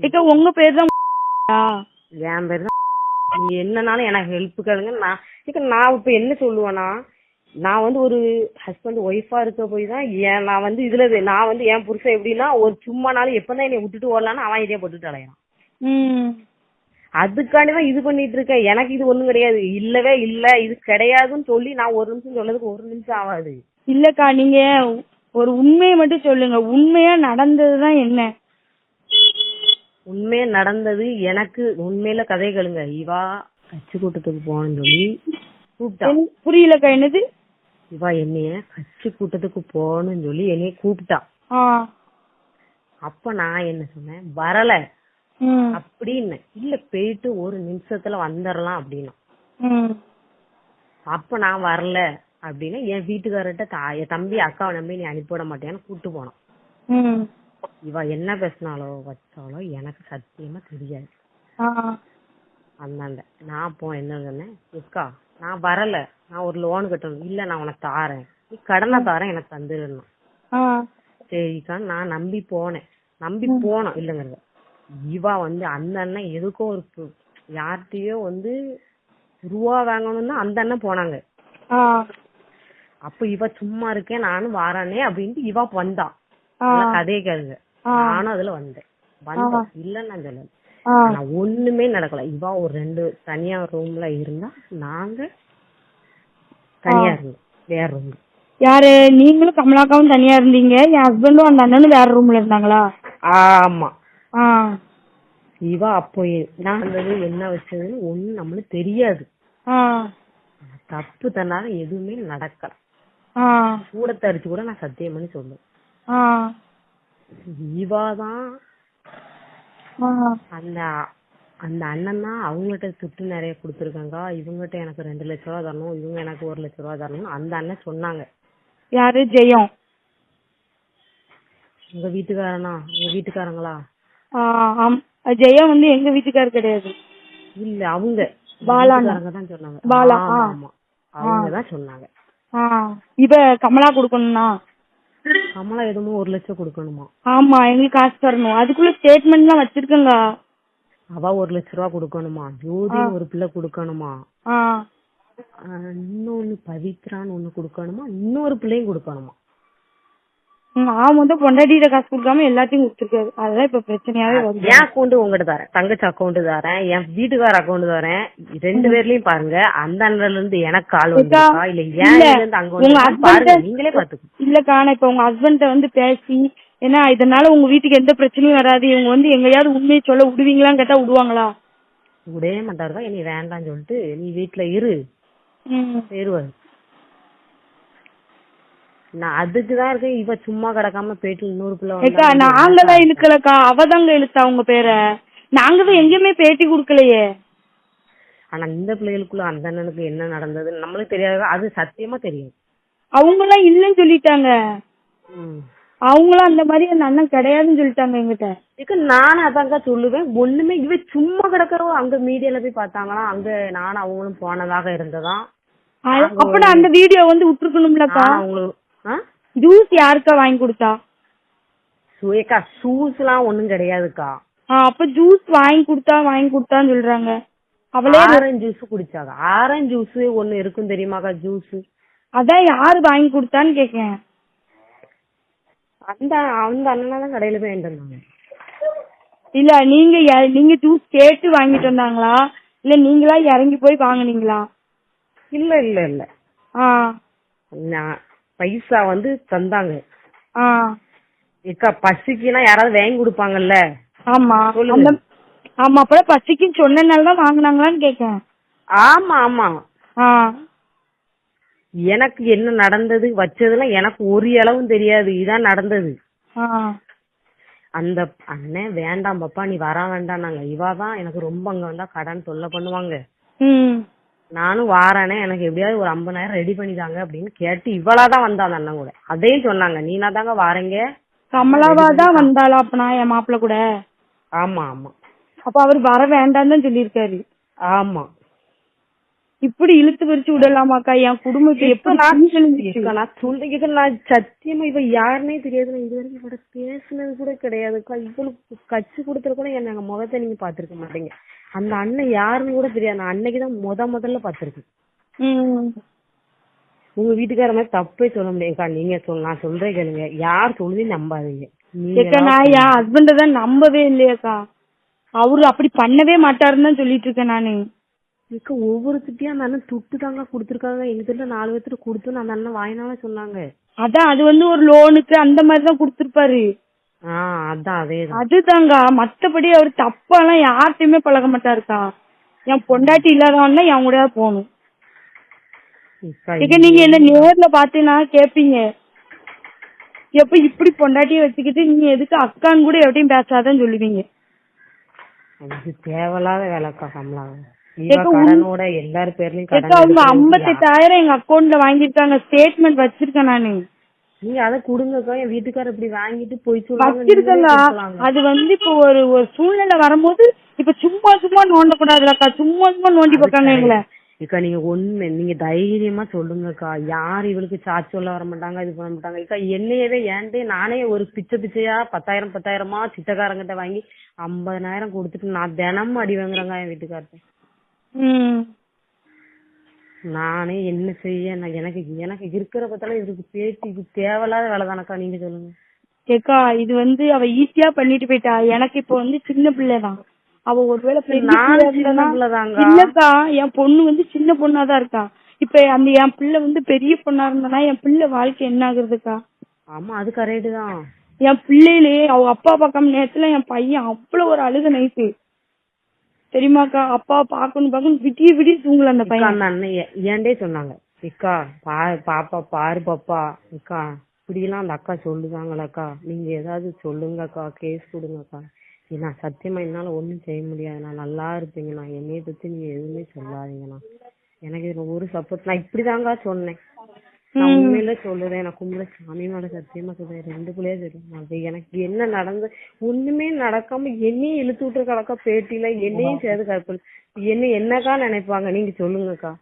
ஏக்கா உங்க பேர் தான் என் பேர் தான். நீங்க என்னனாலும் எனக்கு ஹெல்ப் கேளுங்க. நான் இப்ப என்ன சொல்லுவேன்னா, நான் வந்து ஒரு ஹஸ்பண்ட் ஒய்ஃபா இருக்க போய் தான் நான் வந்து இதுல நான் வந்து என் புருஷன் எப்படின்னா ஒரு சும்மா நாளும் எப்பதான் என்னை விட்டுட்டு ஓடலான்னு அவன் இதே போட்டுட்டு அலையான். அதுக்காண்டிதான் இது பண்ணிட்டு இருக்கேன். எனக்கு இது ஒண்ணும் கிடையாது, இல்லவே இல்ல, இது கிடையாதுன்னு சொல்லி நான் ஒரு நிமிஷம் சொன்னதுக்கு ஒரு நிமிஷம் ஆகாது. இல்லக்கா, நீங்க ஒரு உண்மையை மட்டும் சொல்லுங்க. உண்மையா நடந்ததுதான் என்ன? உண்மையா நடந்தது எனக்கு உண்மையில கதை கேளுங்க. இவா கட்சி கூட்டத்துக்கு போகணும்னு சொல்லி கூப்பிட்டான். புரியலக்கா, என்னது? இவா என்னைய கட்சி கூட்டத்துக்கு போகணும்னு சொல்லி என்னைய கூப்பிட்டான். அப்ப நான் என்ன சொன்னேன், வரல அப்படின்னு. இல்ல போயிட்டு ஒரு நிமிஷத்துல வந்துடலாம் அப்படின்னா. அப்ப நான் வரல அப்படின்னு என் வீட்டுக்காரர்கிட்ட என் தம்பி அக்காவை நம்பி நீ அனுப்பிவிட மாட்டேன்னு கூப்பிட்டு போனான். இவ என்ன பேசினாலோ வச்சாலோ எனக்கு சத்தியமா தெரியாது. அந்தாண்ட நான் அப்போ என்ன சொன்னேன், அக்கா நான் வரல, நான் ஒரு லோன் கட்டணும். இல்ல நான் உனக்கு தாரேன், நீ கடனை தாரேன், எனக்கு தந்துடணும். சரிக்கா நான் நம்பி போனோம் இல்லங்கிறத. இவா வந்து அந்த அண்ணன் எதுக்கும் ஒரு யார்கிட்டயோ வந்து ரூபா வாங்கணும்னா அந்த அண்ணன் போனாங்க. அப்ப இவ சும்மா இருக்கேன் நானும் வாரானே அப்படின்ட்டு இவா வந்தான். கதையை கேளுங்க. நானும் அதுல வந்தேன் இல்லன்னு நான் சொல்லல. ஆனா ஒண்ணுமே நடக்கல. இவா ஒரு 2 தனியா ரூம்ல இருந்தா, நாங்க தனியா இருந்தோம் வேற ரூம். யாரு? நீங்களும் கமலாக்காவும் தனியா இருந்தீங்க, என் ஹஸ்பண்டும் அந்த அண்ணனும் வேற ரூம்ல இருந்தாங்களா? ஆமா. இவா அப்போ நான் வந்தது என்ன வச்சதுன்னு ஒண்ணு நம்மளுக்கு தெரியாது. தப்பு தன்னால எதுவுமே நடக்கல. கூட தரிச்சு கூட நான் சத்தியம் பண்ணி சொல்லுவேன். இவாதான் அந்த அண்ணன் தான் அவங்ககிட்ட துட்டு நிறைய கொடுத்துருக்காங்க. இவங்ககிட்ட எனக்கு 2 லட்சம் ரூபா தரணும், இவங்க எனக்கு 1 லட்சம் ரூபா தரணும் அந்த அண்ணன் சொன்னாங்க. யாரு? ஜெயம்? உங்க வீட்டுக்காரனா? உங்க வீட்டுக்காரங்களா? ஜெயம் வந்து எங்க வீட்டுக்காரர் கிடையாது. இல்ல அவங்க பாலாங்க தான் சொன்னாங்க. ஆமா அவங்கதான் சொன்னாங்க. இவ கமலா கொடுக்கணும்னா கமலா எதுவும் 1 லட்சம் கொடுக்கணுமா? ஆமா, எங்களுக்கு காசு தரணும். அதுக்குள்ள ஸ்டேட்மெண்ட் எல்லாம் வச்சிருக்கங்க. அவ 1 லட்சம் ரூபா கொடுக்கணுமா? ஜோதி ஒரு பிள்ளை கொடுக்கணுமா? இன்னொன்னு பவித்ரான்னு ஒண்ணு கொடுக்கணுமா? இன்னொரு பிள்ளையும் கொடுக்கணுமா? பொண்டாட்டியில காசு கொடுக்காம எல்லாத்தையும் கொடுத்துருக்காரு. அதுதான் இப்ப பிரச்சனையாவே வருது. என் அக்கௌண்ட் உங்ககிட்ட தரேன், தங்கச்சி அக்கௌண்ட் தரேன், என் வீட்டுக்கார அக்கௌண்ட் தரேன். 2 பேர்லயும் பாருங்க. அந்த அண்ணன்ல இருந்து எனக்கு கால் வந்துருக்கா இல்ல ஏன் அங்க பாருங்க, நீங்களே பாத்துக்கோ. இல்லக்கா, இப்ப உங்க ஹஸ்பண்ட் வந்து பேசி, ஏன்னா இதனால உங்க வீட்டுக்கு எந்த பிரச்சனையும் வராது, இவங்க வந்து எங்கயாவது உண்மையை சொல்ல விடுவீங்களான்னு கேட்டா விடுவாங்களா? விடவே மாட்டாருக்கா. நீ வேண்டாம்னு சொல்லிட்டு நீ வீட்டுல இரு சேருவாரு. நான் அதுக்குதான் இருக்கேன். இவ சும்மா கிடக்காம போயிட்டு இன்னொரு பிள்ளை நாங்கதான் இழுக்கலக்கா, அவதாங்க இழுத்தா உங்க பேரை. நாங்கதான் எங்கேயுமே பேட்டி குடுக்கலையே. ஆனா இந்த பிள்ளைகளுக்குள்ள அந்த அண்ணனுக்கு என்ன நடந்தது நம்மளுக்கு தெரியாது. அது சத்தியமா தெரியாது. அவங்க எல்லாம் இல்லன்னு சொல்லிட்டாங்க. அவங்களும் அந்த மாதிரி அந்த அண்ணன் கிடையாதுன்னு சொல்லிட்டாங்க எங்கிட்ட. நானும் அதாங்க சொல்லுவேன். ஒண்ணுமே இவ சும்மா கிடக்கிறவோ அங்க மீடியால போய் பார்த்தாங்களா, அங்க நானும் அவங்களும் போனதாக இருந்ததா. அப்ப அந்த வீடியோ வந்து விட்டுருக்கணும்லக்கா. அவங்களுக்கு ஜூஸ் யாருக்கா வாங்கி கொடுத்தா? சுயக்கா ஜூஸ் எல்லாம் ஒண்ணும் கிடையாதுக்கா. அப்ப ஜூஸ் வாங்கி கொடுத்தான்னு சொல்றாங்க. அவளே ஆரஞ்சு ஜூஸ் குடிச்சாங்க. ஆரஞ்சு ஜூஸ் ஒண்ணு இருக்கும் தெரியுமாக்கா? ஜூஸ் அதான் யாரு வாங்கி கொடுத்தான்னு கேக்கேன். அந்த அண்ணனாதான் கடையில போய் வாங்கிட்டு. இல்ல நீங்க ஜூஸ் கேட்டு வாங்கிட்டு வந்தாங்களா, இல்ல நீங்களா இறங்கி போய் வாங்குனீங்களா? இல்ல இல்ல இல்ல பைசா வந்து தந்தாங்க. பசிக்குன்னா யாராவது வாங்கி கொடுப்பாங்கல்ல. ஆமா ஆமா, அப்புறம் பசிக்குன்னு சொன்னனாலதான் வாங்கினாங்களான்னு கேக்கேன். ஆமா ஆமா. எனக்கு என்ன நடந்தது வச்சதுலாம் எனக்கு ஒரு அளவும் தெரியாது. இதான் நடந்தது. அந்த அண்ணன் வேண்டாம் பாப்பா நீ வர வேண்டாம் நாங்க. இவாதான் எனக்கு ரொம்ப அங்க வந்தா கடன் தொல்லை பண்ணுவாங்க, நானும் வாரானே, எனக்கு எப்படியாவது ஒரு 50,000 ரெடி பண்ணிதாங்க அப்படின்னு கேட்டு இவளாதான் வந்தா அந்த அண்ணன் கூட. அதையும் சொன்னாங்க, நீனா தாங்க வாரீங்க. கமலாவாதான் வந்தாளா அப்பனா என் மாப்பிள்ள கூட? ஆமா ஆமா. அப்ப அவர் வர வேண்டாம் தான் சொல்லிருக்காரு. ஆமா. இப்படி இழுத்து பறிச்சு விடலாமாக்கா? என் குடும்பத்தை எப்படி நான் சொல்றேன், நான் சத்தியமா இவ யாருன்னே தெரியாது, நான் இது வரைக்கும் இவட பேசுனது கூட கிடையாதுக்கா. இவளுக்கு கட்சி கொடுத்தது கூட என் முகத்தை நீங்க பாத்துருக்க மாட்டீங்க. அந்த அண்ணன் யாருன்னு கூட தெரியாது, நான் அன்னைக்குதான் முதல்ல பாத்துருக்கேன். உங்க வீட்டுக்கார மாதிரி தப்பே சொல்ல முடியாதுக்கா. நீங்க நான் சொல்றேன் கேளுங்க, யார் சொல்லுதையும் நம்பாதீங்க. நான் என் ஹஸ்பண்ட தான் நம்பவே இல்லையாக்கா. அவரு அப்படி பண்ணவே மாட்டாருன்னு தான் சொல்லிட்டு இருக்கேன் நானு. ஒவ்வொருத்திட்டையும் அந்த அண்ணன் துட்டு தாங்க குடுத்துருக்காங்க. எங்க தெரியல 4 பேர்த்துட்டு கொடுத்துன்னு அந்த அண்ணன் வாயினால சொன்னாங்க. அதான் அது வந்து ஒரு லோனுக்கு அந்த மாதிரிதான் குடுத்திருப்பாரு. அதான் அதேதான். அதுதாங்க, மத்தபடி அவரு தப்பாலாம் யார்கிட்டயுமே பழக மாட்டாருக்கா. என் பொண்டாட்டி இல்லாதவன்னா என் கூட போகணும். நீங்க என்ன நேர்ல பாத்தீங்கன்னா கேப்பீங்க, எப்ப இப்படி பொண்டாட்டிய வச்சுக்கிட்டு நீங்க எதுக்கு அக்கான்னு கூட எப்படியும் பேசாதான் சொல்லுவீங்க. தேவையில்லாத வேலைக்கா கமலா. கடனோட எல்லாரு பேர்லயும் அவங்க 58,000 எங்க அக்கௌண்ட்ல வாங்கிருக்காங்க, ஸ்டேட்மெண்ட் வச்சிருக்கேன் நானு. நீங்க அத குடுங்கக்கா. என் வீட்டுக்காரர் இப்படி வாங்கிட்டு போய் வச்சிருக்கா. அது வந்து இப்ப ஒரு சூழ்நிலை வரும்போது இப்ப சும்மா நோண்ட கூடாதுலக்கா. சும்மா நோண்டி பார்க்காங்க எங்களை. இக்கா நீங்க தைரியமா சொல்லுங்கக்கா. யாரு இவளுக்கு சாட்சி சொல்ல வர மாட்டாங்க, இது பண்ண மாட்டாங்க. இக்கா என்னையவே ஏன்ட்டு நானே ஒரு பிச்சையா 10,000 சித்தக்காரங்கிட்ட வாங்கி 50,000 கொடுத்துட்டு நான் தினமும் அடி வாங்குறேங்க என் வீட்டுக்கார்ட்ட. நானே என்ன செய்ய, எனக்கு இருக்கிற பத்தாலும் இதுக்கு பேச்சு தேவையில்லாத வேலை தானக்கா. நீங்க சொல்லுங்க. ஏக்கா இது வந்து அவ ஈஸியா பண்ணிட்டு போயிட்டா. எனக்கு இப்ப வந்து சின்ன பிள்ளைதான். அவ ஒருவேளை இல்லக்கா, என் பொண்ணு வந்து சின்ன பொண்ணாதான் இருக்கா. இப்ப அந்த என் பிள்ளை வந்து பெரிய பொண்ணா இருந்தா என் பிள்ளை வாழ்க்கை என்ன ஆகுறதுக்கா? ஆமா அது கரெக்ட் தான். என் பிள்ளையிலே அவ அப்பா பார்க்காம நேரத்துல என் பையன் அவ்வளவு ஒரு அழுக நைட்டு தெரியுமாக்கா. அப்பா பாக்கணும் விடிய தூங்கல அந்த பையன். அந்த அண்ணன் ஏன்டே சொன்னாங்க, இக்கா பாப்பா பாரு பாப்பா, இக்கா இப்படி எல்லாம் அந்த அக்கா சொல்லுதாங்களாக்கா, நீங்க ஏதாவது சொல்லுங்கக்கா, கேஸ் கொடுங்கக்கா. ஏன்னா சத்தியமா என்னால ஒண்ணும் செய்ய முடியாதுண்ணா, நல்லா இருப்பீங்கண்ணா, என்னைய பத்தி நீங்க எதுவுமே சொல்லாதீங்கண்ணா, எனக்கு இதுல ஒரு சப்போர்ட். நான் இப்படிதாங்க சொன்னேன். நான் உண்மையில சொல்லுறேன், நான் கும்பல சாமி மேல சத்தியமா சொல்றேன். 2 பிள்ளையே தெரியும். எனக்கு என்ன நடந்து ஒண்ணுமே நடக்காம என்னையும் இழுத்து விட்டு கலக்கா பேட்டியில என்னையும் சேர்த்து கற்பல் என்னக்கா நினைப்பாங்க நீங்க சொல்லுங்கக்கா.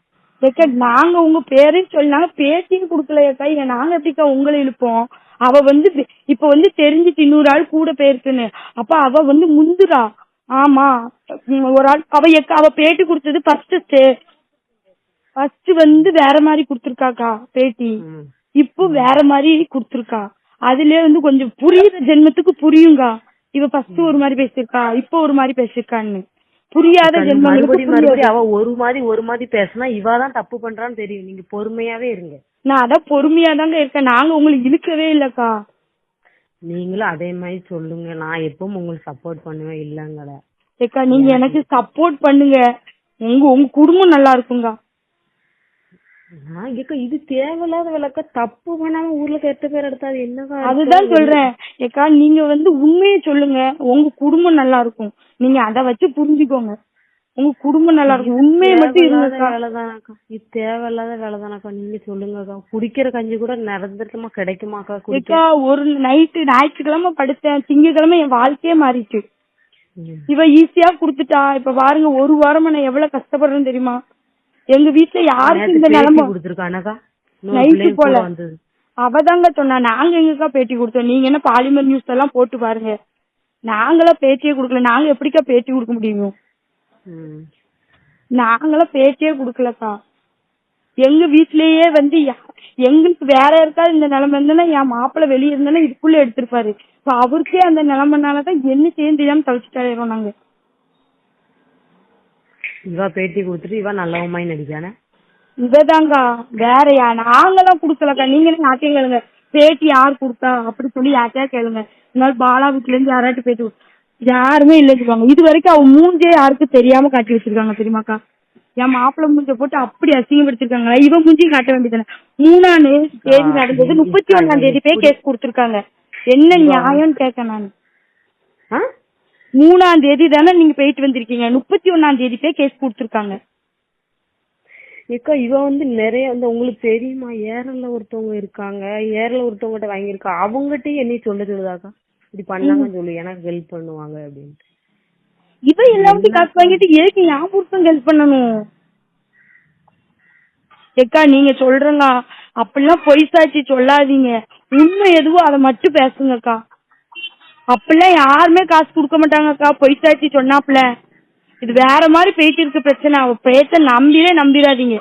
நாங்க உங்க பேரையும் சொல்லாங்க பேட்டியும் குடுக்கலையாக்கா. இல்ல நாங்க எப்படிக்கா உங்களை இழுப்போம்? அவ வந்து இப்ப வந்து தெரிஞ்சுட்டு இன்னொரு ஆள் கூட போயிருக்குன்னு, அப்ப அவ வந்து முந்துரா. ஆமா ஒரு ஆள் அவ பேட்டி கொடுத்தது ஃபர்ஸ்ட் வந்து வேற மாதிரி குடுத்திருக்காக்கா பேட்டி. இப்போ வேற மாதிரி குடுத்திருக்கா. அதுலயே வந்து கொஞ்சம் புரியுற ஜென்மத்துக்கு புரியுங்கா. இவ ஃபர்ஸ்ட் ஒரு மாதிரி பேசிருக்கா, இப்போ ஒரு மாதிரி பேசிருக்கான்னு. புரியாத ஜென்மங்களுக்கு அவ ஒரு மாதிரி பேசினா இவாதான் தப்பு பண்றான்னு தெரியும். நீங்க பொறுமையாவே இருங்க. நான் அதான் பொறுமையாதாங்க இருக்கேன். நாங்க உங்களுக்கு இழுக்கவே இல்லக்கா. நீங்களும் அதே மாதிரி சொல்லுங்க. நான் எப்பவும் உங்களுக்கு சப்போர்ட் பண்ணுவேன் இல்லங்கட. ஏக்கா நீங்க எனக்கு சப்போர்ட் பண்ணுங்க, உங்க குடும்பம் நல்லா இருக்குங்க. இது தேவையில்லாத விளக்க. தப்பு பண்ணாம ஊர்ல கெட்ட பேர் எடுத்தாது என்னதான். அதுதான் சொல்றேன் ஏக்கா, நீங்க வந்து உண்மையை சொல்லுங்க, உங்க குடும்பம் நல்லா இருக்கும். நீங்க அத வச்சு புரிஞ்சுக்கோங்க, உங்க குடும்பம் நல்லா இருக்கும். உண்மையை மட்டும் வேலைதானாக்கா. இது தேவையில்லாத வேலைதானாக்கா. நீங்க சொல்லுங்கக்கா. குடிக்கிற கஞ்சி கூட நிரந்தரமா கிடைக்குமாக்கா? ஏக்கா ஒரு நைட்டு ஞாயிற்றுக்கிழமை படுத்தேன், திங்கக்கிழமை என் வாழ்க்கையே மாறிச்சு. இவ ஈஸியா குடுத்துட்டா. இப்ப பாருங்க, ஒரு வாரமா நான் எவ்வளவு கஷ்டப்படுறேன்னு தெரியுமா? எங்க வீட்டுல யாருக்கு இந்த நிலைமை நைட்டு போல அவதாங்க சொன்னா. நாங்க எங்கக்கா பேட்டி கொடுத்தோம்? நீங்க என்ன பாலிமர் நியூஸ் எல்லாம் போட்டு பாருங்க. நாங்களாம் பேட்டியே குடுக்கல. நாங்க எப்படிக்கா பேட்டி கொடுக்க முடியும்? நாங்களாம் பேட்டியே குடுக்கலக்கா. எங்க வீட்லயே வந்து எங்களுக்கு வேற யாருக்காவது இந்த நிலைமை இருந்தா என் மாப்பிள்ள வெளியே இருந்தா இதுக்குள்ள எடுத்திருப்பாரு. இப்ப அவருக்கே அந்த நிலைமைனாலதான் என்ன செய்ய தெரியாம தவிச்சுட்டாயிரோம் நாங்க. இவ பேட்டி கொடுத்துட்டு இவ நல்லவமாய் நடிக்கானே. இவதாங்க வேறயா? நாங்கதான் குடுக்கலக்கா. நீங்க யார்ட்டையும் கேளுங்க பேட்டி யார் கொடுத்தா அப்படி சொல்லி யார்ட்டையா கேளுங்க. இதனால பாலா வீட்டுல இருந்து யாராட்டு பேட்டி யாருமே இல்ல சொல்லுவாங்க. இது வரைக்கும் அவ மூஞ்சே யாருக்கும் தெரியாம காட்டி வச்சிருக்காங்க தெரியுமாக்கா. என் மாப்பிள்ள மூஞ்ச போட்டு அப்படி அசிங்கப்படுத்திருக்காங்க. இவ மூஞ்சியும் காட்ட வேண்டியதானே. 3ஆம் தேதி நடந்தது, 31ஆம் தேதி போய் கேஸ் கொடுத்திருக்காங்க. என்ன நியாயம்னு கேட்க நானு. 3ஆம் தேதி தானே நீங்க போயிட்டு வந்திருக்கீங்க, 31ஆம் தேதி போய் கேஸ் கொடுத்திருக்காங்க. ஏக்கா இவ வந்து நிறைய வந்து உங்களுக்கு தெரியுமா, ஏரல்ல ஒருத்தவங்க இருக்காங்க, ஏரல்ல ஒருத்தவங்கிட்ட வாங்கியிருக்கா. அவங்ககிட்டயும் என்னைய சொல்லுதாக்கா இப்படி பண்ணாங்கன்னு சொல்லி எனக்கு ஹெல்ப் பண்ணுவாங்க அப்படின்ட்டு. இவ எல்லாத்தையும் காசு வாங்கிட்டு எதுக்கு என் புருஷன் ஹெல்ப் பண்ணணும்? ஏக்கா நீங்க சொல்றங்க அப்படிலாம் பொய் சாட்சி சொல்லாதீங்க, உண்மை எதுவோ அதை மட்டும் பேசுங்கக்கா. அப்படிலாம் யாருமே காசு கொடுக்க மாட்டாங்கக்கா பொய் சாட்சி சொன்னாப்புல. இது வேற மாதிரி போயிட்டு இருக்கு பிரச்சனை. அவ பேச்ச நம்பிடாதீங்க.